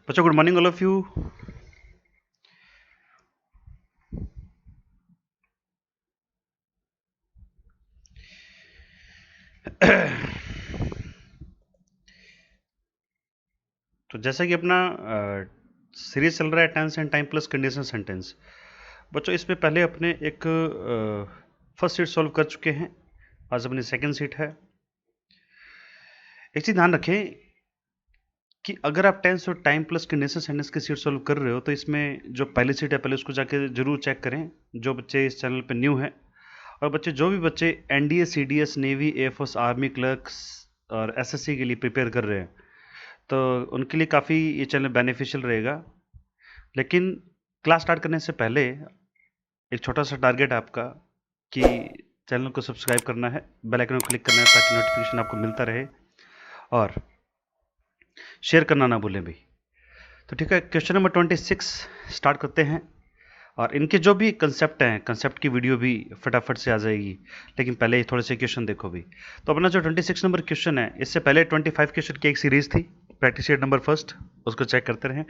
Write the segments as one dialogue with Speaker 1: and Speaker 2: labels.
Speaker 1: बच्चों good morning all of you. तो जैसा कि अपना सीरीज चल रहा है tense and time plus condition sentence. बच्चों इसमें पहले अपने एक फर्स्ट सीट सॉल्व कर चुके हैं, आज अपनी सेकंड सीट है। एक चीज़ ध्यान रखें कि अगर आप टेंस और टाइम प्लस कंडीशन सेंटेंस की सीट सॉल्व कर रहे हो तो इसमें जो पहली सीट है पहले उसको जाके जरूर चेक करें, जो बच्चे इस चैनल पे न्यू हैं। और बच्चे जो भी बच्चे NDA CDS navy air force army clerks और एसएससी के लिए प्रिपेयर कर रहे हैं तो उनके लिए काफ़ी ये चैनल बेनिफिशियल रहेगा। लेकिन क्लास स्टार्ट करने से पहले एक छोटा सा टारगेट है आपका कि चैनल को सब्सक्राइब करना है, बेल आइकन को क्लिक करना है ताकि नोटिफिकेशन आपको मिलता रहे, और शेयर करना ना भूलें भाई। तो ठीक है, क्वेश्चन नंबर 26 स्टार्ट करते हैं। और इनके जो भी कंसेप्ट हैं, कंसेप्ट की वीडियो भी फटाफट से आ जाएगी, लेकिन पहले थोड़े से क्वेश्चन देखो भी। तो अपना जो 26 नंबर क्वेश्चन है, इससे पहले 25 क्वेश्चन की एक सीरीज थी, प्रैक्टिस सेट नंबर फर्स्ट, उसको चेक करते रहें।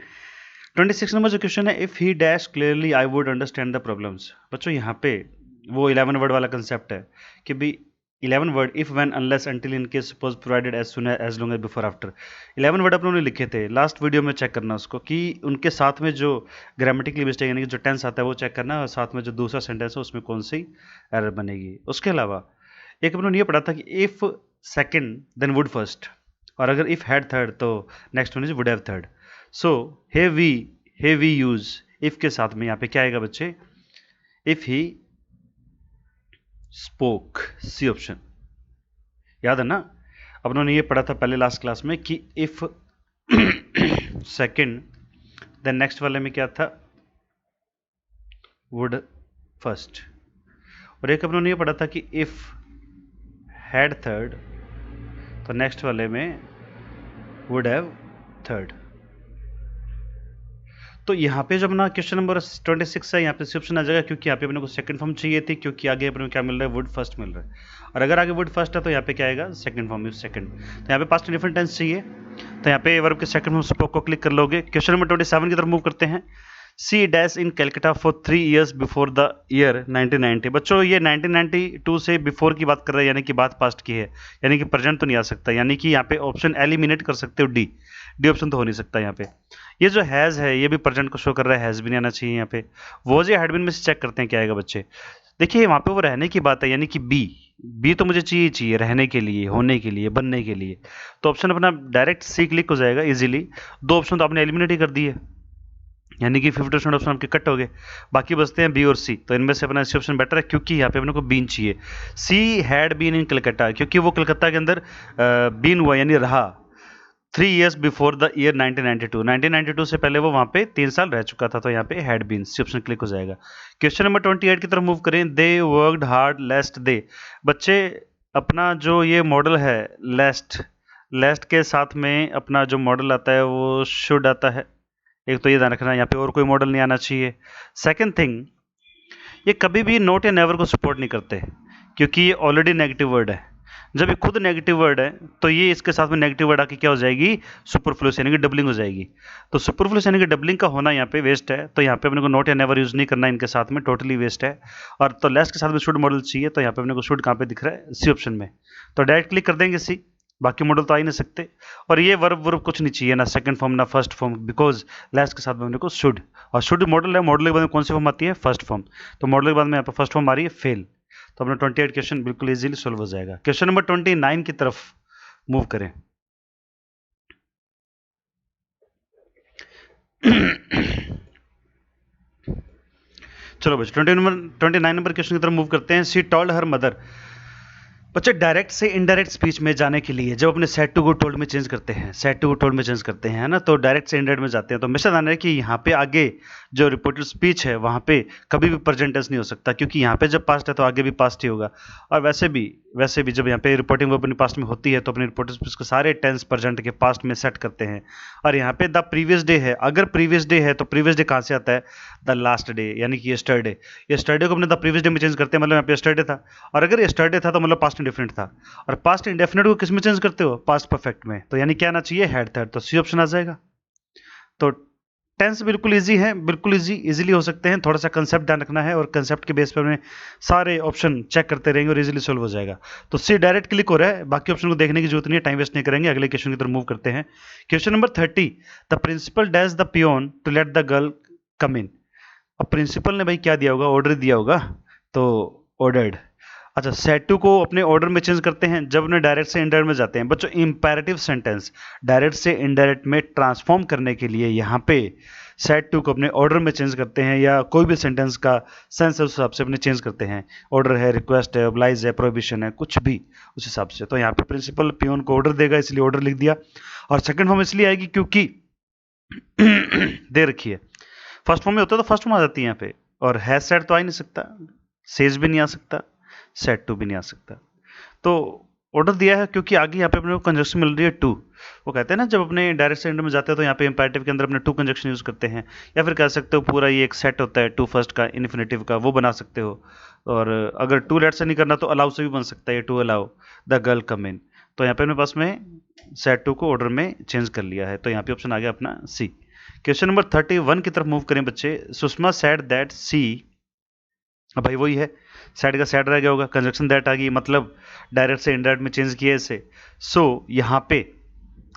Speaker 1: 26 नंबर जो क्वेश्चन है, if he dash clearly I would understand the problems. बच्चों यहाँ पे वो 11 वर्ड वाला कंसेप्ट है कि भी 11 word if when unless until in case suppose provided as soon as long as before after. 11 word अपने लिखे थे, लास्ट वीडियो में चेक करना उसको कि उनके साथ में जो ग्रामेटिकली मिस्टेक यानी कि जो टेंस आता है वो चेक करना, और साथ में जो दूसरा सेंटेंस है उसमें कौन सी एरर बनेगी। उसके अलावा एक अपने ये पढ़ा था कि if second then would first, और अगर इफ हैड थर्ड तो next one is would have third. So here we use if के साथ में यहाँ पे क्या आएगा बच्चे, if he spoke, C option. याद है ना, अपनों ने ये पढ़ा था पहले लास्ट क्लास में कि इफ सेकंड देन नेक्स्ट वाले में क्या था, वुड फर्स्ट। और एक अपनों ने ये पढ़ा था कि इफ हैड थर्ड तो नेक्स्ट वाले में वुड हैव थर्ड। तो यहाँ पे जब अपना क्वेश्चन नंबर 26 है, यहाँ पे ऑप्शन आ जाएगा क्योंकि यहाँ पे अपने को सेकंड फॉर्म चाहिए थी, क्योंकि आगे अपने को क्या मिल रहा है, वुड फर्स्ट मिल रहा है। और अगर आगे वुड फर्स्ट है तो यहाँ पे क्या आएगा, सेकंड फॉर्म यूज सेकंड। तो यहाँ पे पास्ट डिफरेंट टेंस चाहिए, तो यहाँ पे वर्ब के सेकंड फॉर्म स्पोक को क्लिक कर लोगे। क्वेश्चन नंबर 27 की तरफ मूव करते हैं। C dash in Calcutta for 3 years before the year 1990। बच्चों ये 1992 से बिफोर की बात कर रहा है, यानी कि बात पास्ट की है, यानी कि प्रेजेंट तो नहीं आ सकता, यानी कि यहाँ पे ऑप्शन एलिमिनेट कर सकते हो, डी ऑप्शन तो हो नहीं सकता यहाँ पे। ये जो हैज़ है ये भी प्रेजेंट को शो कर रहा है, हैज़ भी नहीं आना चाहिए यहाँ पे। वो जो हैड बीन में से चेक करते हैं क्या आएगा बच्चे। देखिए वहाँ पे वो रहने की बात है, यानी कि बी तो मुझे चाहिए रहने के लिए, होने के लिए, बनने के लिए। तो ऑप्शन अपना डायरेक्ट सी क्लिक हो जाएगा इजीली। दो ऑप्शन तो आपने एलिमिनेट ही कर दिए, यानी कि 50% ऑप्शन आपके कट हो गए, बाकी बचते हैं बी और सी। तो इनमें से अपना सी ऑप्शन बेटर है, क्योंकि यहाँ पे अपने को बीन चाहिए। C had been in Calcutta, क्योंकि वो कलकत्ता के अंदर बीन हुआ यानी रहा 3 years बिफोर द ईयर 1992। 1992 से पहले वो वहाँ पे 3 साल रह चुका था, तो यहाँ पे had been, C option click हो जाएगा। क्वेश्चन नंबर 28 की तरफ मूव करें। They worked hard lest they. बच्चे अपना जो ये मॉडल है लेस्ट के साथ में अपना जो मॉडल आता है वो शुड आता है। एक तो ये ध्यान रखना, यहाँ पे और कोई मॉडल नहीं आना चाहिए। सेकंड थिंग, ये कभी भी नोट या नेवर को सपोर्ट नहीं करते, क्योंकि ये ऑलरेडी नेगेटिव वर्ड है। जब ये खुद नेगेटिव वर्ड है तो ये इसके साथ में नेगेटिव वर्ड आके क्या हो जाएगी, सुपरफ्लूस यानी कि डबलिंग हो जाएगी। तो सुपरफ्लूस यानी कि डबलिंग का होना यहाँ पे वेस्ट है, तो यहाँ पे अपने को नोट या नेवर यूज नहीं करना इनके साथ में, टोटली वेस्ट है। और तो लेस के साथ में शुड मॉडल चाहिए, तो यहाँ पे अपने को शुड कहाँ पे दिख रहा है, सी ऑप्शन में। तो डायरेक्ट क्लिक कर देंगे सी, बाकी मॉडल तो आ ही नहीं सकते। और ये वर्ब कुछ नहीं चाहिए, ना सेकंड फॉर्म ना फर्स्ट फॉर्म, बिकॉज लेस के साथ में अपने को शुड, और शुड मॉडल है, मॉडल के बाद में कौन सी फॉर्म आती है, फर्स्ट फॉर्म। तो मॉडल के बाद में यहाँ पे फर्स्ट फॉर्म आ रही है फेल। तो अपना 28 क्वेश्चन बिल्कुल इजीली सोल्व हो जाएगा। क्वेश्चन नंबर 29 की तरफ मूव करें। चलो बच्चे 29 नंबर क्वेश्चन की तरफ मूव करते हैं। She told her mother. बच्चे डायरेक्ट से इनडायरेक्ट स्पीच में जाने के लिए जब अपने सेड टू गुड टोल्ड में चेंज करते हैं, सेड टू गुड टोल्ड में चेंज करते हैं ना, तो डायरेक्ट से इनडायरेक्ट में जाते हैं। तो हमेशा ध्यान रहे कि यहाँ पे आगे जो रिपोर्टेड स्पीच है वहाँ पे कभी भी प्रेजेंट टेंस नहीं हो सकता, क्योंकि यहाँ पे जब पास्ट है तो आगे भी पास्ट ही होगा। और वैसे भी जब यहाँ पे रिपोर्टिंग वर्ब अपनी पास्ट में होती है तो अपनी रिपोर्टेड स्पीच के सारे टेंस प्रेजेंट के पास्ट में सेट करते हैं। और यहाँ पे द प्रीवियस डे है, अगर प्रीवियस डे है तो प्रीवियस डे कहाँ से आता है, द लास्ट डे, यानी कि यस्टरडे। यस्टरडे को अपने द प्रीवियस डे में चेंज करते हैं, मतलब यहाँ पे यस्टरडे था, और अगर यस्टरडे था तो मतलब पास्ट इंडेफिनिट था। और पास्ट इंडेफिनिट को किस में चेंज करते हो, पास्ट परफेक्ट में। तो यानी क्या आना चाहिए, हैड थर्ड। तो सी ऑप्शन आ जाएगा। तो टेंस बिल्कुल इजी है, बिल्कुल इजीली हो सकते हैं, थोड़ा सा कंसेप्ट ध्यान रखना है और कंसेप्ट के बेस पर हमें सारे ऑप्शन चेक करते रहेंगे और इजीली सोल्व हो जाएगा। तो सी डायरेक्ट क्लिक हो रहा है, बाकी ऑप्शन को देखने की जरूरत नहीं है, टाइम वेस्ट नहीं करेंगे, अगले क्वेश्चन की तरफ मूव करते हैं। Question number 30, the principal dash the peon to let the girl come in. अब प्रिंसिपल ने भाई क्या दिया होगा, ऑर्डर दिया होगा, तो ऑर्डर्ड। अच्छा, सेट टू को अपने ऑर्डर में चेंज करते हैं जब उन्हें डायरेक्ट से इनडायरेक्ट में जाते हैं। बच्चों इंपैरेटिव सेंटेंस डायरेक्ट से इनडायरेक्ट में ट्रांसफॉर्म करने के लिए यहाँ पे सेट टू को अपने ऑर्डर में चेंज करते हैं, या कोई भी सेंटेंस का सेंस उस हिसाब से अपने चेंज करते हैं। ऑर्डर है, रिक्वेस्ट है, ऑब्लाइज है, प्रोहिबिशन है, कुछ भी उस हिसाब से। तो यहाँ पे प्रिंसिपल पियोन को ऑर्डर देगा, इसलिए ऑर्डर लिख दिया। और सेकेंड फॉर्म इसलिए आएगी क्योंकि दे रखी है। फर्स्ट फॉर्म में होता है तो फर्स्ट फॉर्म आ जाती है यहाँ पे, और है सेट तो आ ही नहीं सकता, सेज भी नहीं आ सकता, सेट टू भी नहीं आ सकता। तो ऑर्डर दिया है क्योंकि आगे यहाँ पे अपने को कंजक्शन मिल रही है टू। वो कहते हैं ना, जब अपने डायरेक्ट सेंडर में जाते हैं तो यहाँ पे इंपैरेटिव के अंदर अपने टू कंजक्शन यूज करते हैं, या फिर कह सकते हो पूरा ये एक सेट होता है टू फर्स्ट का, इन्फिनेटिव का, वो बना सकते हो। और अगर टू लेट से नहीं करना तो अलाउ से भी बन सकता है, to allow the girl come in. तो यहाँ पे अपने पास में सेट टू को ऑर्डर में चेंज कर लिया है, तो यहाँ पे ऑप्शन आ गया अपना सी। क्वेश्चन नंबर 31 की तरफ मूव करें बच्चे। सुषमा सेड दैट सी, अब भाई वही है, सेड का सेड रह गया होगा, कंजक्शन दैट आ गई, मतलब डायरेक्ट से इनडायरेक्ट में चेंज किया इसे। सो यहाँ पे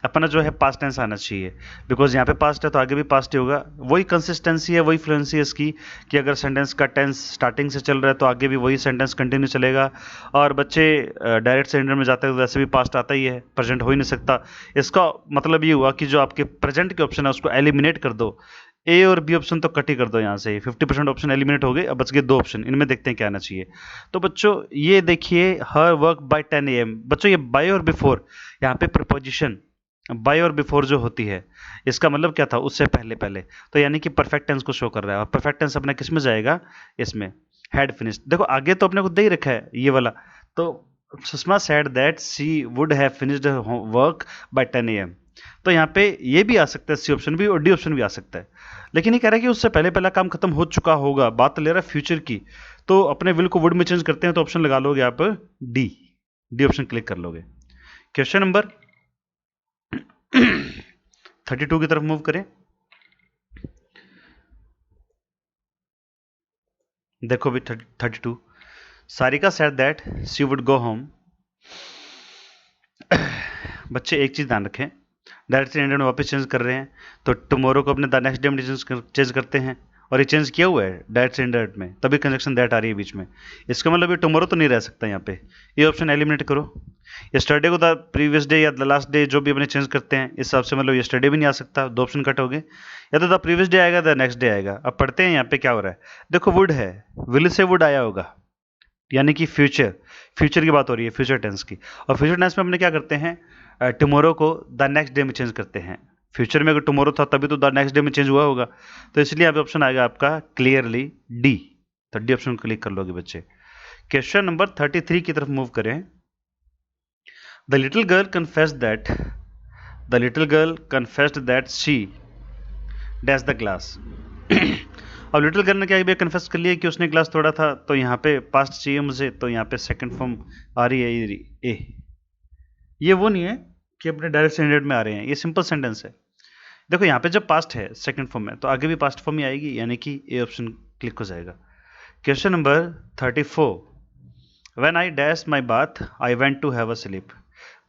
Speaker 1: अपना जो है पास्ट टेंस आना चाहिए, बिकॉज यहाँ पे पास्ट है तो आगे भी पास्ट ही होगा। वही कंसिस्टेंसी है, वही फ्लुएंसी है इसकी, कि अगर सेंटेंस का टेंस स्टार्टिंग से चल रहा है तो आगे भी वही सेंटेंस कंटिन्यू चलेगा। और बच्चे डायरेक्ट से इंडर में जाते हैं तो वैसे भी पास्ट आता ही है, प्रेजेंट हो ही नहीं सकता। इसका मतलब ये हुआ कि जो आपके प्रेजेंट के ऑप्शन है उसको एलिमिनेट कर दो, ए और बी ऑप्शन तो कट ही कर दो यहाँ से, 50% ऑप्शन एलिमिनेट हो गए, अब बच गए दो ऑप्शन, इनमें देखते हैं क्या आना चाहिए। तो बच्चों ये देखिए, हर वर्क बाय 10 AM। बच्चों ये बाय और बिफोर, यहाँ पे प्रपोजिशन बाय और बिफोर जो होती है, इसका मतलब क्या था, उससे पहले पहले, तो यानी कि परफेक्ट टेंस को शो कर रहा है। और परफेक्ट टेंस अपना किस में जाएगा, इसमें हैड फिनिश्ड। देखो आगे तो अपने को दे ही रखा है ये वाला, तो Sushma said that she would have finished work by 10 AM। तो यहाँ पे ये भी आ सकता है, सी ऑप्शन भी, और डी ऑप्शन भी आ सकता है। लेकिन ये कह रहा है कि उससे पहले पहला काम खत्म हो चुका होगा, बात ले रहा है फ्यूचर की। तो अपने विल को वुड में चेंज करते हैं, तो ऑप्शन लगा लोगे आप डी ऑप्शन क्लिक कर लोगे। क्वेश्चन नंबर 32 की तरफ मूव करें। देखो भी 32, Sarika said that she would go home. बच्चे एक चीज ध्यान रखें, डायरेक्ट से इंडियन में वापस चेंज कर रहे हैं, तो टुमारो को अपने द नेक्स्ट डे में चेंज करते हैं, और ये चेंज किया हुआ है डायरेक्ट से इनडायरेक्ट में, तभी कंजक्शन दैट आ रही है बीच में। इसका मतलब ये टुमारो तो नहीं रह सकता यहाँ पे, ये ऑप्शन एलिमिनेट करो। यस्टरडे को द प्रीवियस डे या द लास्ट डे जो भी अपने चेंज करते हैं, इस हिसाब से मतलब यस्टरडे भी नहीं आ सकता, दो ऑप्शन कट हो गए। या तो द प्रीवियस डे आएगा, द नेक्स्ट डे आएगा। अब पढ़ते हैं यहाँ पे क्या हो रहा है। देखो वुड है, विल से वुड आया होगा, यानी कि फ्यूचर की बात हो रही है, फ्यूचर टेंस की। और फ्यूचर टेंस में अपने क्या करते हैं, टुमारो को द नेक्स्ट डे में चेंज करते हैं। फ्यूचर में अगर टुमारो था तभी तो द नेक्स्ट डे में चेंज हुआ होगा, तो इसलिए यहाँ पे ऑप्शन आएगा आपका क्लियरली डी। तो डी ऑप्शन क्लिक कर लोगे बच्चे। क्वेश्चन नंबर 33 की तरफ मूव करें। The little girl confessed that she dash the glass. अब लिटिल गर्ल ने क्या कन्फेस कर लिया कि उसने ग्लास तोड़ा था, तो यहाँ पे पास्ट चाहिए मुझे, तो यहाँ पे सेकंड फॉर्म आ रही है ए। ये वो नहीं है कि अपने डायरेक्ट सेंटेंस में आ रहे हैं, ये सिंपल सेंटेंस है। देखो यहाँ पे जब पास्ट है सेकंड फॉर्म में, तो आगे भी पास्ट फॉर्म ही आएगी, यानी कि ए ऑप्शन क्लिक हो जाएगा। Question number 34, when I dash my bath I went to have a sleep.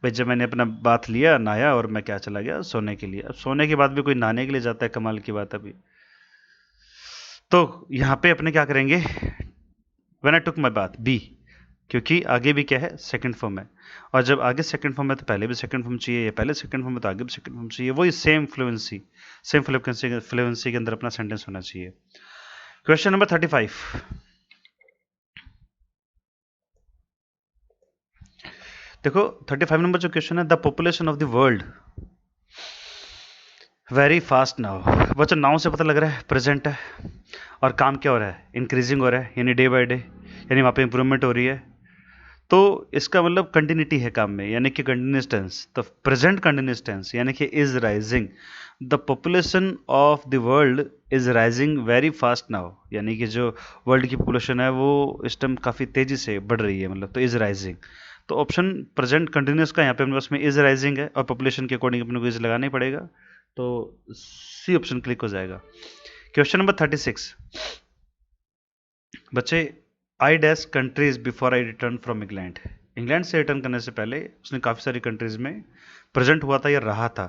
Speaker 1: भाई जब मैंने अपना बाथ लिया, नहाया, और मैं क्या चला गया, सोने के लिए। अब सोने के बाद भी कोई नहाने के लिए जाता है, कमाल की बात। अभी तो यहाँ पे अपने क्या करेंगे, when I took my bath B, क्योंकि आगे भी क्या है, सेकंड फॉर्म है। और जब आगे सेकंड फॉर्म है तो पहले भी सेकंड फॉर्म चाहिए, या पहले सेकंड फॉर्म है तो आगे भी सेकंड फॉर्म चाहिए। वही सेम फ्लुएंसी के अंदर अपना सेंटेंस होना चाहिए। क्वेश्चन नंबर 35, देखो 35 नंबर जो क्वेश्चन है, the population of the world very fast now. बच्चों नाउ से पता लग रहा है प्रेजेंट है, और काम क्या हो रहा है, इंक्रीजिंग हो रहा है, यानी डे बाय डे, यानी वहाँ पे इंप्रूवमेंट हो रही है। तो इसका मतलब कंटिन्यूटी है काम में, यानी कि कंटिन्यूस टेंस। तो प्रेजेंट कंटिन्यूस टेंस यानी कि is rising. The population of the world is rising very fast now, यानी कि जो वर्ल्ड की पॉपुलेशन है वो इस टाइम काफ़ी तेज़ी से बढ़ रही है, मतलब तो इज राइजिंग। तो ऑप्शन प्रेजेंट कंटिन्यूस का यहाँ पे अपने पास में इज राइजिंग है, और पॉपुलेशन के अकॉर्डिंग अपने को इज लगाना ही पड़ेगा। तो सी ऑप्शन क्लिक हो जाएगा। क्वेश्चन नंबर 36 बच्चे, I dash countries before I return from England. England से रिटर्न करने से पहले उसने काफ़ी सारी कंट्रीज में प्रेजेंट हुआ था या रहा था।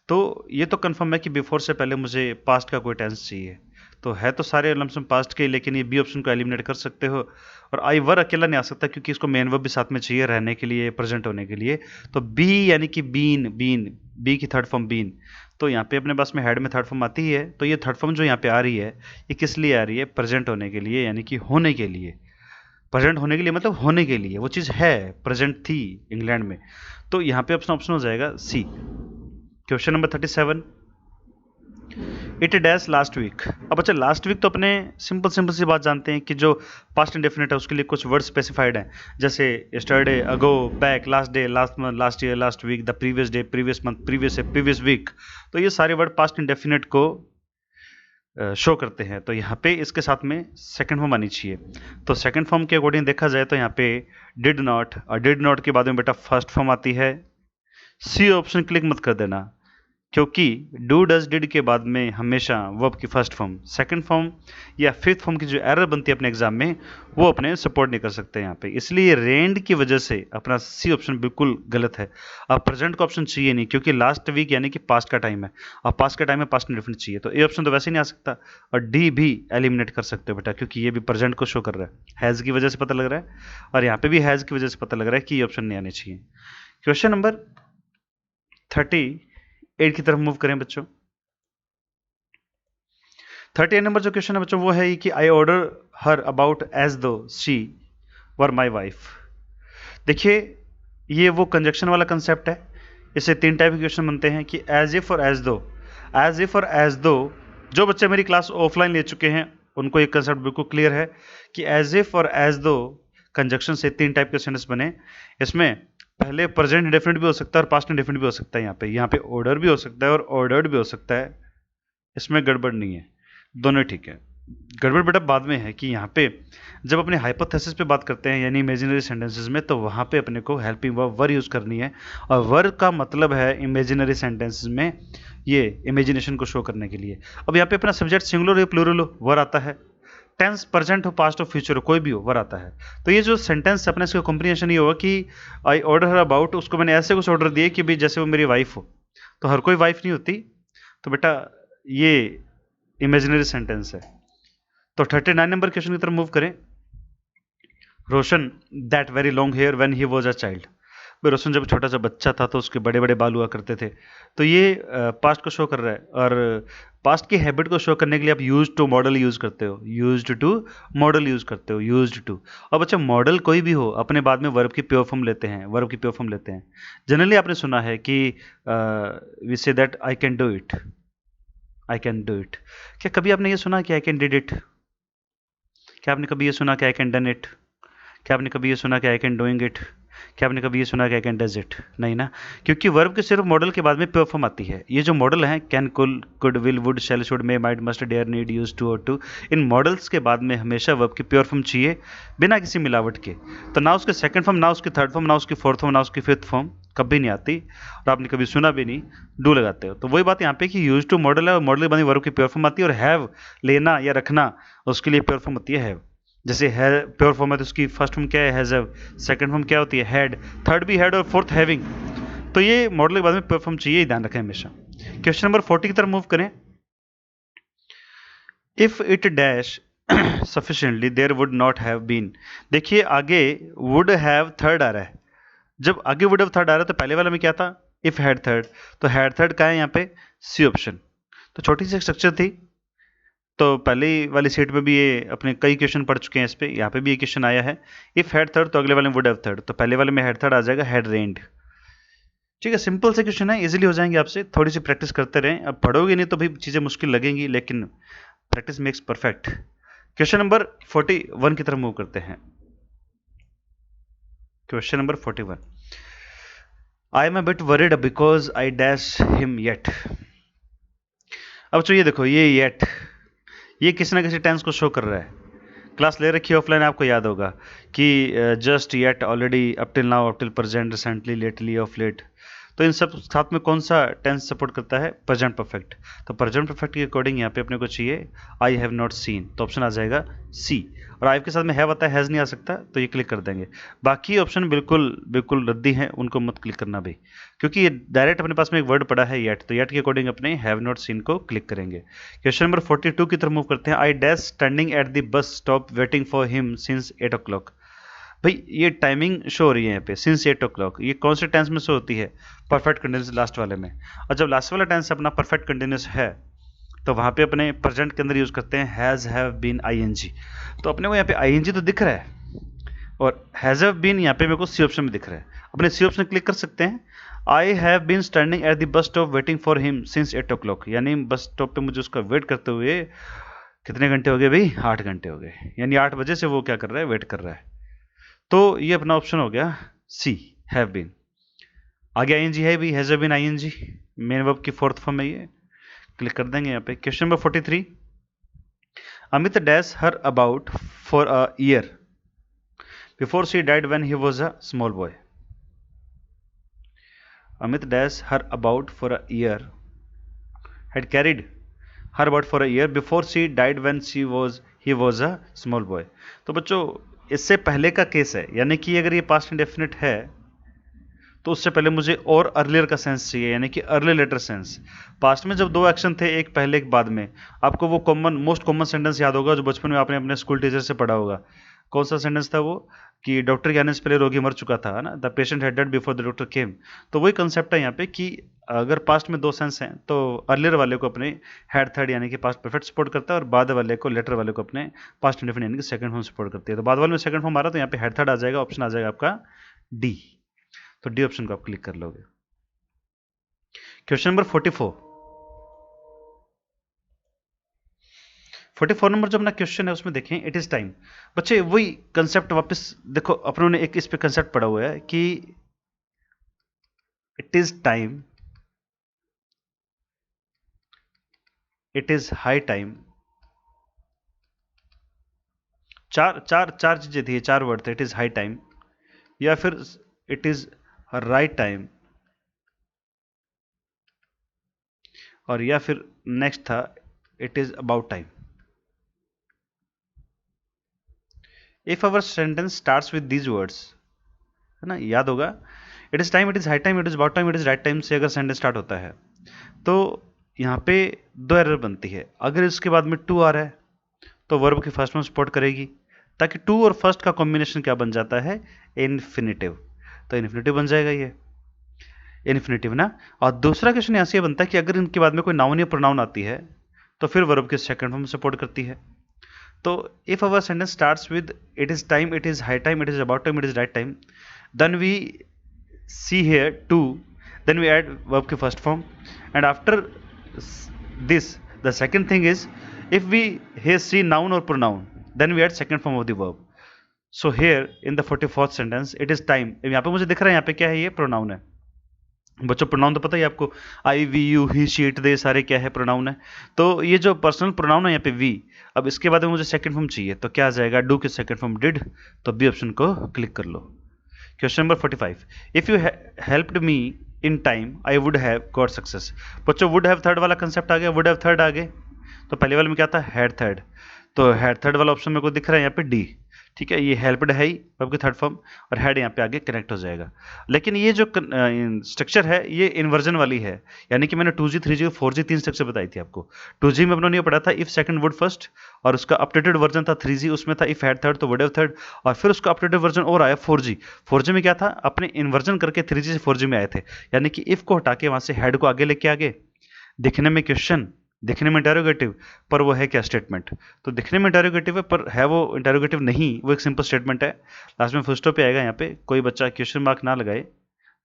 Speaker 1: तो ये तो कंफर्म है कि बिफोर से पहले मुझे पास्ट का कोई टेंस चाहिए। तो है तो सारे लम्सम पास्ट के, लेकिन ये बी ऑप्शन को एलिमिनेट कर सकते हो। और आई वर अकेला नहीं आ सकता क्योंकि इसको मेन वर्ब भी साथ में चाहिए रहने के लिए, प्रेजेंट होने के लिए। तो बी यानी कि बीन, बी की थर्ड फॉर्म बीन। तो यहाँ पे अपने पास में हेड में थर्ड फॉर्म आती ही है। तो ये थर्ड फॉर्म जो यहाँ पे आ रही है ये किस लिए आ रही है? प्रेजेंट होने के लिए, यानी कि होने के लिए। प्रेजेंट होने के लिए मतलब होने के लिए, वो चीज़ है, प्रेजेंट थी इंग्लैंड में। तो यहाँ पे ऑप्शन हो जाएगा C. Question number 37 it dash last week. अब अच्छा, लास्ट वीक तो अपने सिंपल सी बात जानते हैं कि जो पास्ट इंडेफिनिट है उसके लिए कुछ वर्ड स्पेसिफाइड हैं, जैसे yesterday, ago, back, last day, last month, last year, last week, the previous day, previous month, previous week. तो ये सारे वर्ड पास्ट इंडेफिनिट को शो करते हैं। तो यहाँ पे इसके साथ में सेकंड फॉर्म आनी चाहिए। तो सेकंड फॉर्म के अकॉर्डिंग देखा जाए तो यहाँ पे डिड नॉट, और डिड नॉट के बाद में बेटा फर्स्ट फॉर्म आती है। सी ऑप्शन क्लिक मत कर देना, क्योंकि डू डज डिड के बाद में हमेशा वर्ब की फर्स्ट फॉर्म, सेकंड फॉर्म या फिफ्थ फॉर्म की जो एरर बनती है अपने एग्जाम में वो अपने सपोर्ट नहीं कर सकते यहाँ पे। इसलिए रेंड की वजह से अपना सी ऑप्शन बिल्कुल गलत है। अब प्रेजेंट का ऑप्शन चाहिए नहीं, क्योंकि लास्ट वीक यानी कि पास्ट का टाइम है, और पास्ट का टाइम में पास्ट इंडेफिनिट चाहिए। तो ए ऑप्शन तो वैसे नहीं आ सकता। और डी भी एलिमिनेट कर सकते हो बेटा, क्योंकि ये भी प्रेजेंट को शो कर रहा है, हैज़ की वजह से पता लग रहा है, और यहाँ पे भी हैज़ की वजह से पता लग रहा है कि ये ऑप्शन नहीं आने चाहिए। क्वेश्चन नंबर 38 की तरफ मूव करें बच्चों। 38 नंबर जो क्वेश्चन है बच्चों वो है कि I order her about as though she were my wife. देखिए ये वो कंजक्शन वाला कंसेप्ट है। इसे तीन टाइप के क्वेश्चन बनते हैं कि एज इफ और एज दो। एज इफ और एज दो, जो बच्चे मेरी क्लास ऑफलाइन ले चुके हैं उनको ये कंसेप्ट बिल्कुल क्लियर है कि एज इफ और एज दो कंजक्शन से तीन टाइप के सेंटेंस बने। इसमें पहले प्रेजेंट इंडेफिनिट भी हो सकता है और पास्ट इंडेफिनिट भी हो सकता है। यहाँ पे ऑर्डर भी हो सकता है और ऑर्डर्ड भी हो सकता है। इसमें गड़बड़ नहीं है, दोनों ठीक है। गड़बड़ बेटा बाद में है कि यहाँ पे जब अपने हाइपोथेसिस पे बात करते हैं यानी इमेजिनरी सेंटेंसेस में, तो वहाँ पे अपने को हेल्पिंग वर्ब वर यूज़ करनी है। और वर का मतलब है इमेजिनरी सेंटेंसेस में ये इमेजिनेशन को शो करने के लिए। अब यहाँ पे अपना सब्जेक्ट सिंगुलर हो प्लूरल हो वर आता है, टेंस प्रेजेंट हो पास्ट हो फ्यूचर हो कोई भी हो वर आता है। तो ये जो सेंटेंस अपने इसका कॉम्प्रिहेंशन ये होगा कि आई ऑर्डर हर अबाउट, उसको मैंने ऐसे कुछ ऑर्डर दिए कि भाई जैसे वो मेरी वाइफ हो। तो हर कोई वाइफ नहीं होती, तो बेटा ये इमेजिनरी सेंटेंस है। तो 39 नंबर क्वेश्चन की तरफ मूव करें। Roshan that very long hair when he was a child. भाई रोशन जब छोटा सा बच्चा था तो उसके बड़े बड़े बाल हुआ करते थे। तो ये पास्ट को शो कर रहा है, और पास्ट की हैबिट को शो करने के लिए आप यूज टू मॉडल यूज करते हो, यूज्ड टू मॉडल यूज करते हो, यूज्ड टू। अब अच्छा मॉडल कोई भी हो अपने बाद में वर्ब की प्योर फॉर्म लेते हैं, वर्ब की प्योर फॉर्म लेते हैं। जनरली आपने सुना है कि we say that I can do it, I can do it. क्या कभी आपने ये सुना कि आई कैन डिड इट? क्या आपने कभी ये सुना कि आई कैन डन इट? क्या आपने कभी ये सुना कि आई कैन डूइंग इट? क्या आपने कभी ये सुना कि आई कैन डज इट? नहीं ना, क्योंकि वर्ब के सिर्फ मॉडल के बाद में प्योर फॉर्म आती है। ये जो मॉडल है can, could, will, would, shall, should, may, might, must, dare, need, use to ought to, इन मॉडल्स के बाद में हमेशा वर्ब की प्योर फॉर्म चाहिए बिना किसी मिलावट के। तो ना उसके सेकंड फॉर्म, ना उसकी थर्ड फॉर्म, ना उसकी फोर्थ फॉर्म, ना उसकी फिफ्थ फॉर्म कभी नहीं आती, और आपने कभी सुना भी नहीं, डू लगाते हो। तो वही बात यहाँ पे कि यूज टू मॉडल है और मॉडल के बाद वर्ब की प्योर फॉर्म आती है, और हैव लेना या रखना उसके लिए प्योर फॉर्म होती है हैव। जैसे है प्योर फॉर्म है तो उसकी फर्स्ट फॉर्म क्या है? हैज हैव, सेकंड फॉर्म क्या होती है? हैड, थर्ड भी हैड और फोर्थ हैविंग। तो ये मॉडल के बाद में प्योर फॉर्म चाहिए, ध्यान रखें हमेशा। क्वेश्चन नंबर 40 की तरफ मूव करें। If it dash sufficiently there would not have been. देखिए आगे वुड हैव थर्ड आ रहा है। जब आगे वुड हैव थर्ड आ रहा है तो पहले वाला में क्या था? If had third. तो हैड थर्ड का है यहाँ पे सी ऑप्शन। तो छोटी सी स्ट्रक्चर थी, तो पहले वाली सेट में भी ये अपने कई क्वेश्चन पढ़ चुके हैं इस पे, यहाँ पे भी ये क्वेश्चन आया है। इफ हैड थर्ड तो अगले वाले में वुड हैव थर्ड, तो पहले वाले में हैड थर्ड आ जाएगा हैड रेन्ड। ठीक है, सिंपल से क्वेश्चन है, इजीली हो जाएंगे आपसे, थोड़ी सी प्रैक्टिस करते रहें। अब पढ़ोगे नहीं तो भी चीज़ें मुश्किल लगेंगी, लेकिन practice makes perfect. Question number 41 की तरफ मूव करते हैं। Question number 41, I am a bit worried because I dash him yet. अब तो ये देखो, ये येट ये किसी ना किसी टेंस को शो कर रहा है। क्लास ले रखी है ऑफलाइन, आपको याद होगा कि just yet, already, up till now, up till present, recently, lately, of late. तो इन सब साथ में कौन सा टेंस सपोर्ट करता है? Present perfect. तो प्रेजेंट परफेक्ट के अकॉर्डिंग यहाँ पे अपने को चाहिए आई हैव नॉट सीन, तो ऑप्शन आ जाएगा सी। और आई के साथ में हैव आता है, हैज़ नहीं आ सकता, तो ये क्लिक कर देंगे। बाकी ऑप्शन बिल्कुल बिल्कुल रद्दी हैं, उनको मत क्लिक करना भाई, क्योंकि ये डायरेक्ट अपने पास में एक वर्ड पड़ा है येट, तो येट के अकॉर्डिंग अपने हैव नॉट सीन को क्लिक करेंगे। क्वेश्चन नंबर 42 की तरफ मूव करते हैं। I dash standing at the bus stop waiting for him since 8 o'clock। भाई ये टाइमिंग शो हो रही है यहाँ पे सिंस 8 o'clock, ये कौन से टेंस में शो होती है? परफेक्ट कंटिन्यूस लास्ट वाले में। और जब लास्ट वाला टेंस अपना परफेक्ट कंटिन्यूस है तो वहाँ पे अपने प्रेजेंट के अंदर यूज करते हैं हैज़ हैव बीन आईएनजी। तो अपने को यहाँ पे आईएनजी तो दिख रहा है और हैज़ हैव बीन यहाँ पे मेरे को सी ऑप्शन में दिख रहा है। अपने सी ऑप्शन क्लिक कर सकते हैं। I have been standing at the bus stop waiting for him since 8 o'clock, यानी बस स्टॉप पे मुझे उसका वेट करते हुए कितने घंटे हो गए भाई? 8 घंटे हो गए, यानी 8 बजे से वो क्या कर रहा है? वेट कर रहा है। तो ये अपना ऑप्शन हो गया सी, हैव बीन। आगे आईएनजी है भी, has been ING, main verb की फोर्थ फॉर्म है ये, क्लिक कर देंगे यहाँ पे। Question number 43। Amit dash her about for a year before she died when he was a small boy. Amit dash her about for a year had carried her about for a year before she died when he was a small boy। तो बच्चों इससे पहले का case है, यानी कि अगर ये पास्ट इंडेफिनिट है तो उससे पहले मुझे और अर्लियर का सेंस चाहिए, यानी कि अर्ली लेटर सेंस। पास्ट में जब दो एक्शन थे, एक पहले एक बाद में, आपको वो मोस्ट कॉमन सेंटेंस याद होगा जो बचपन में आपने अपने स्कूल टीचर से पढ़ा होगा। कौन सा सेंटेंस था वो? कि डॉक्टर के आने से पहले रोगी मर चुका था, है ना, the patient had dead before the doctor केम। तो वही कंसेप्ट है यहाँ पे कि अगर पास्ट में दो सेंस हैं तो अर्लियर वाले को अपने हैड थर्ड यानी कि पास्ट परफेक्ट सपोर्ट करता है और बाद वाले को, लेटर वाले को अपने पास्ट इंडेफिनिट यानी कि सेकंड फॉर्म सपोर्ट करती है। तो बाद वाले में सेकंड फॉर्म आ रहा है तो यहाँ पे हैड थर्ड आ जाएगा, ऑप्शन आ जाएगा आपका डी। तो डी ऑप्शन को आप क्लिक कर लोगे। क्वेश्चन नंबर 44 नंबर जो अपना क्वेश्चन है उसमें देखें, इट इज टाइम। बच्चे वही कंसेप्ट वापस देखो, अपनों ने एक इस पे कंसेप्ट पढ़ा हुआ है कि it is time, it is high time. चार चीजें थी, चार वर्ड थे, इट इज हाई टाइम, या फिर इट इज राइट टाइम, और या फिर नेक्स्ट था it is about time. If our sentence starts with these words, है ना, याद होगा, it is time, it is high time, it is about time, it is right time से अगर सेंटेंस स्टार्ट होता है तो यहाँ पे दो एरर बनती है। अगर इसके बाद में टू आ रहा है तो वर्ब की फर्स्ट में सपोर्ट करेगी, ताकि टू और फर्स्ट का कॉम्बिनेशन क्या बन जाता है? इन्फिनिटिव। तो इन्फिनिटिव बन जाएगा ये, इन्फिनिटिव ना। और दूसरा क्वेश्चन यहाँ से बनता है कि अगर इनके बाद में कोई नाउन या प्रोनाउन आती है तो फिर वर्ब के सेकंड फॉर्म सपोर्ट करती है। तो if our sentence starts with it is time, it is high time, it is about time, it is right time, then we see here to, then we add verb की first form, and after this the second thing is if we here see noun or pronoun then we add second form of the verb। so here in the 44th sentence it is time, यहाँ पे मुझे दिख रहा है यहाँ पे क्या है? ये प्रोनाउन है बच्चों। प्रोनाउन तो पता ही आपको, I we you he she it they सारे क्या है? प्रोनाउन है। तो ये जो पर्सनल प्रोनाउन है यहाँ पे वी, अब इसके बाद में मुझे सेकंड फॉर्म चाहिए तो क्या आ जाएगा? डू के सेकंड फॉर्म डिड, तो बी ऑप्शन को क्लिक कर लो। Question number 45। If you helped me in time I would have got success. बच्चों वुड हैव थर्ड वाला कंसेप्ट आ गया, वुड हैव थर्ड आ गए, तो पहले वाले में क्या था? Had third. तो हैड थर्ड वाला ऑप्शन मेरे को दिख रहा है यहाँ पे डी, ठीक है। ये हेल्प्ड है ही वर्ब की थर्ड फॉर्म, और हैड यहाँ पे आगे कनेक्ट हो जाएगा। लेकिन ये जो स्ट्रक्चर है ये इन्वर्जन वाली है, यानी कि मैंने 2G 3G 4G 3 स्ट्रक्चर बताई थी आपको। 2G में अपनों ने पढ़ा था इफ सेकंड वुड फर्स्ट, और उसका अपडेटेड वर्जन था 3G, उसमें था इफ हैड थर्ड तो वुड हैव थर्ड, और फिर उसका अपडेटेड वर्जन और आया 4G। 4G में क्या था? अपने इन्वर्जन करके 3G से 4G में आए थे, यानी कि इफ को हटा के वहां से हैड को आगे लेके आगे। दिखने में क्वेश्चन, दिखने में इंटेरोगेटिव, पर वो है क्या? स्टेटमेंट। तो दिखने में इंटेरोगेटिव है पर है वो इंटेरोगेटिव नहीं, वो एक सिंपल स्टेटमेंट है। लास्ट में फुल स्टॉप पे आएगा, यहाँ पे कोई बच्चा क्वेश्चन मार्क ना लगाए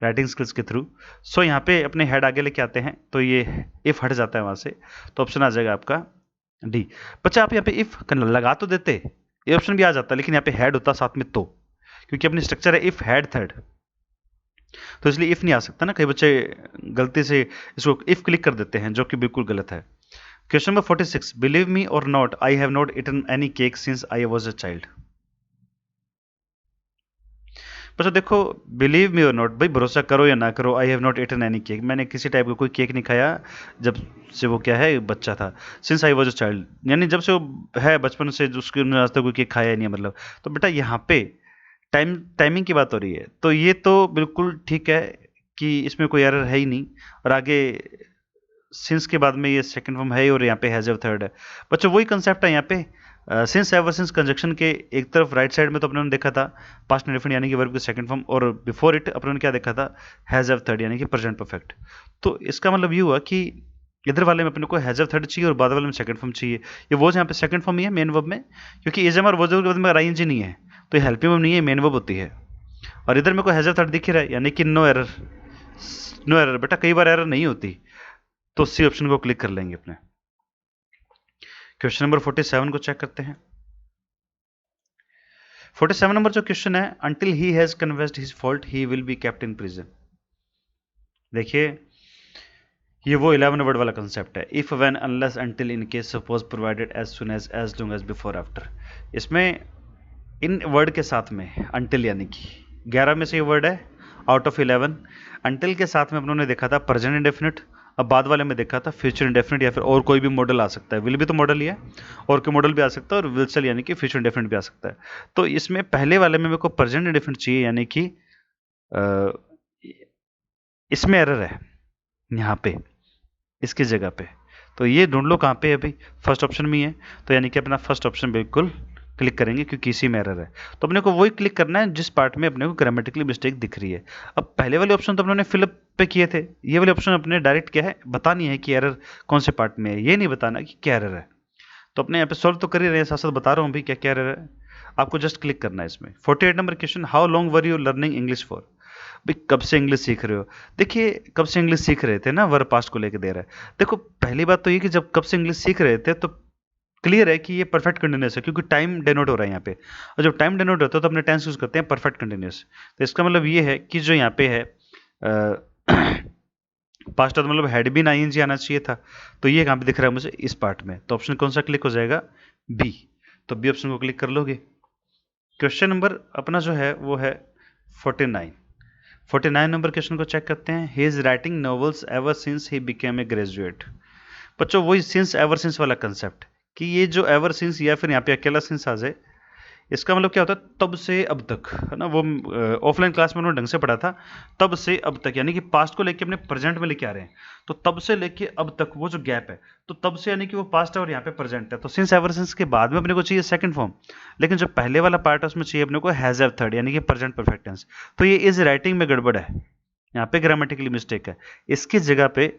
Speaker 1: राइटिंग स्किल्स के थ्रू। सो यहाँ पे अपने हेड आगे लेके आते हैं तो ये इफ हट जाता है वहां से, तो ऑप्शन आ जाएगा आपका डी। बच्चा आप यहाँ पे इफ लगा तो देते, ये ऑप्शन भी आ जाता, लेकिन यहाँ पे हेड होता साथ में, तो क्योंकि अपनी स्ट्रक्चर है इफ हैड थर्ड, तो इसलिए इफ नहीं आ सकता ना। कई बच्चे गलती से इसको इफ क्लिक कर देते हैं, जो कि बिल्कुल गलत है। Question number 46। Believe me or not I have not eaten any cake since I was a child. बच्चों देखो, बिलीव मी और नॉट, भाई भरोसा करो या ना करो, I have not eaten any cake, मैंने किसी टाइप का कोई केक नहीं खाया जब से वो क्या है बच्चा था, since I was a child, यानी जब से वो है बचपन से उसके आज तक कोई केक खाया नहीं है मतलब। तो बेटा यहाँ पे टाइमिंग की बात हो रही है, तो ये तो बिल्कुल ठीक है कि इसमें कोई एरर है ही नहीं। और आगे सिंस के बाद में ये सेकंड फॉर्म है और यहाँ पे हैज ऑफ थर्ड है। बच्चों वही कंसेप्ट है यहाँ पे, सिंस एवर सिंस कंजक्शन के एक तरफ राइट साइड में तो अपने देखा था पास्ट इंडेफिनिट यानी कि वर्ब की सेकंड फॉर्म, और बिफोर इट अपने क्या देखा था, हैज ऑफ थर्ड यानी कि प्रेजेंट परफेक्ट। तो इसका मतलब ये हुआ कि इधर वाले में अपने को हैज ऑफ थर्ड चाहिए और बाद वाले में सेकंड फॉर्म चाहिए। ये वो यहाँ पे सेकंड फॉर्म ही है मेन वर्ब में, क्योंकि इज एम और वोज के बाद में आईएनजी नहीं है, तो ये हेल्पिंग वर्ब नहीं है, मेन वर्ब होती है। और इधर मेरे को हैज ऑफ थर्ड दिख रहा है यानी कि नो एरर, नो एरर। बेटा कई बार एरर नहीं होती, तो सी ऑप्शन को क्लिक कर लेंगे अपने। क्वेश्चन नंबर 47 को चेक करते हैं। 47 नंबर जो क्वेश्चन है, until he has confessed his fault he will be kept in prison. देखिए ये वो 11 वर्ड वाला कंसेप्ट है, if when unless until in case suppose provided as soon as long as before after. इसमें इन word के साथ में अंटिल यानी कि 11 में से ये वर्ड है आउट ऑफ 11। अंटिल के साथ में अपनों देखा था प्रेजेंट इंडेफिनिट, अब बाद वाले में देखा था फ्यूचर इंडेफिनिट, या फिर और कोई भी मॉडल आ सकता है। विल भी तो मॉडल ही है, और कोई मॉडल भी आ सकता है, और विल सेल यानी कि फ्यूचर इंडेफिनिट भी आ सकता है। तो इसमें पहले वाले में मेरे को प्रेजेंट इंडेफिनिट चाहिए, यानी कि इसमें एरर है यहाँ पे इसकी जगह पे। तो ये ढूंढ लो कहाँ पे, अभी फर्स्ट ऑप्शन में ही है, तो यानी कि अपना फर्स्ट ऑप्शन बिल्कुल क्लिक करेंगे क्योंकि इसी में एरर है। तो अपने को वही क्लिक करना है जिस पार्ट में अपने को ग्रामेटिकली मिस्टेक दिख रही है। अब पहले वाले ऑप्शन तो अपने फिलअप पे किए थे, ये वाले ऑप्शन अपने डायरेक्ट क्या है बतानी है कि एरर कौन से पार्ट में है, ये नहीं बताना कि क्या एरर है। तो अपने यहाँ पे सॉल्व तो कर ही रहे हैं, साथ साथ बता रहा हूँ भी क्या क्या एरर है, आपको जस्ट क्लिक करना है इसमें। 48 number question, how long were you learning English for. भाई कब से इंग्लिश सीख रहे हो, देखिए कब से इंग्लिश सीख रहे थे ना, वर्ब पास्ट को लेके दे रहा है। देखो पहली बात तो ये कि जब कब से इंग्लिश सीख रहे थे तो क्लियर है कि ये परफेक्ट कंटिन्यूस है, क्योंकि टाइम डेनोट हो रहा है यहाँ पे, और जब टाइम डेनोट होता है तो अपने टेंस यूज करते हैं परफेक्ट कंटिन्यूस। तो इसका मतलब ये है कि जो यहाँ पे है पास्ट का मतलब हैड बीन आईएनजी आना चाहिए था, तो ये कहाँ पे दिख रहा है मुझे इस पार्ट में। तो ऑप्शन कौन सा क्लिक हो जाएगा, बी। तो बी ऑप्शन को क्लिक कर लोगे। क्वेश्चन नंबर अपना जो है वो है 49 नंबर क्वेश्चन को चेक करते हैं। He is writing novels ever since he became a graduate. बच्चों वही सिंस एवर सिंस वाला कंसेप्ट, कि ये जो एवर सिंस या फिर यहाँ पे अकेला सिंस आ जाए, इसका मतलब क्या होता है तब से अब तक, है ना। वो ऑफलाइन क्लास में उन्होंने ढंग से पढ़ा था, तब से अब तक यानी कि पास्ट को लेके अपने प्रेजेंट में लेके आ रहे हैं, तो तब से लेके अब तक वो जो गैप है, तो तब से यानी कि वो पास्ट है और यहाँ पे प्रेजेंट है। तो सिंस एवर सिंस के बाद में अपने को चाहिए सेकंड फॉर्म, लेकिन जो पहले वाला पार्ट है उसमें चाहिए अपने को हैज हैव थर्ड यानी कि प्रेजेंट परफेक्ट टेंस। तो ये इज राइटिंग में गड़बड़ है, यहाँ पे ग्रामेटिकली मिस्टेक है, इसकी जगह पे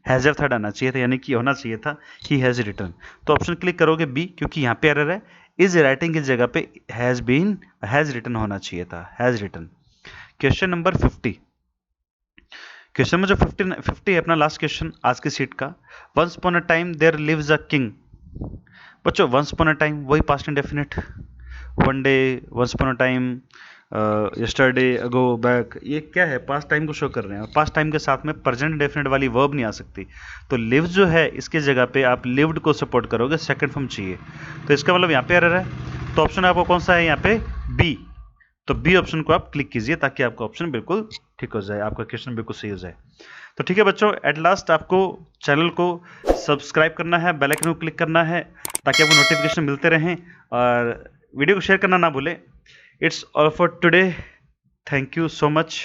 Speaker 1: हैज हैव थर्ड आना चाहिए था, यानी कि होना चाहिए था ही हैज रिटर्न। तो ऑप्शन क्लिक करोगे बी, क्योंकि यहाँ पे एरर है, इज राइटिंग की जगह पे हैज रिटर्न होना चाहिए था, has return. Question number 50, question में जो 50 है अपना लास्ट क्वेश्चन आज की सीट का। Once upon a time there lives a king. बच्चों वंस अपॉन अ टाइम वही past indefinite, one day, once upon a time, yesterday, ago, back, ये क्या है पास्ट टाइम को शो कर रहे हैं, और पास्ट टाइम के साथ में प्रेजेंट डेफिनेट वाली वर्ब नहीं आ सकती। तो लिव जो है इसके जगह पे आप लिव्ड को सपोर्ट करोगे, सेकंड फॉर्म चाहिए, तो इसका मतलब यहाँ पे एरर है। तो ऑप्शन आपको कौन सा है यहाँ पे, बी। तो बी ऑप्शन को आप क्लिक कीजिए ताकि आपका ऑप्शन बिल्कुल ठीक हो जाए, आपका क्वेश्चन बिल्कुल सही हो जाए। तो ठीक है बच्चों, एट लास्ट आपको चैनल को सब्सक्राइब करना है, बेल आइकन को क्लिक करना है ताकि आपको नोटिफिकेशन मिलते रहें, और वीडियो को शेयर करना ना भूलें। It's all for today. Thank you so much.